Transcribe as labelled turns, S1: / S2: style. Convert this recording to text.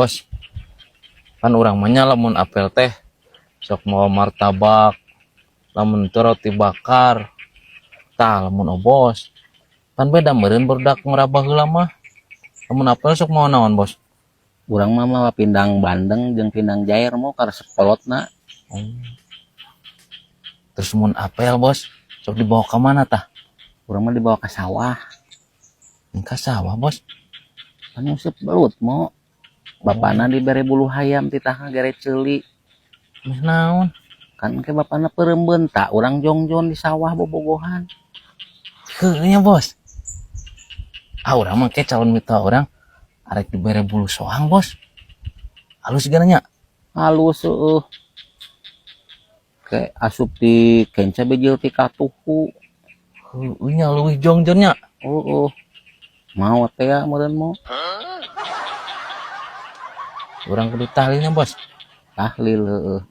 S1: Bos, kan orang manya lamun apel teh sok mau martabak, lamun teu roti bakar, tah lamun obos. Kan beda meureun barudak ngerabah heula mah. Lamun apel sok mau naon, Bos?
S2: Urang mah mawa pindang bandeng jeung pindang jair mau karesep kolotna.
S1: Terus mun apel, Bos, sok dibawa ke mana tah?
S2: Urang mah dibawa ka sawah.
S1: Ka sawah, Bos.
S2: Kan nguseup belut mau. Bapana dibere bulu hayam titahna gere ceuli.
S1: Meh naon?
S2: Kan ke bapana peurembeun tak urang jongjon di sawah bobogohan.
S1: Heuh nya, Bos. Urang mah ke calon mitra orang arek dibere bulu soang, Bos. Halus gananya.
S2: Halus seueuh. Ke asup di kenca bejil ti katuhu.
S1: Heuh nya leuwih jongjonnya.
S2: Mau teh ya meureun mau.
S1: Urang kudu tahlilnya, Bos.
S2: Tahlil heueuh.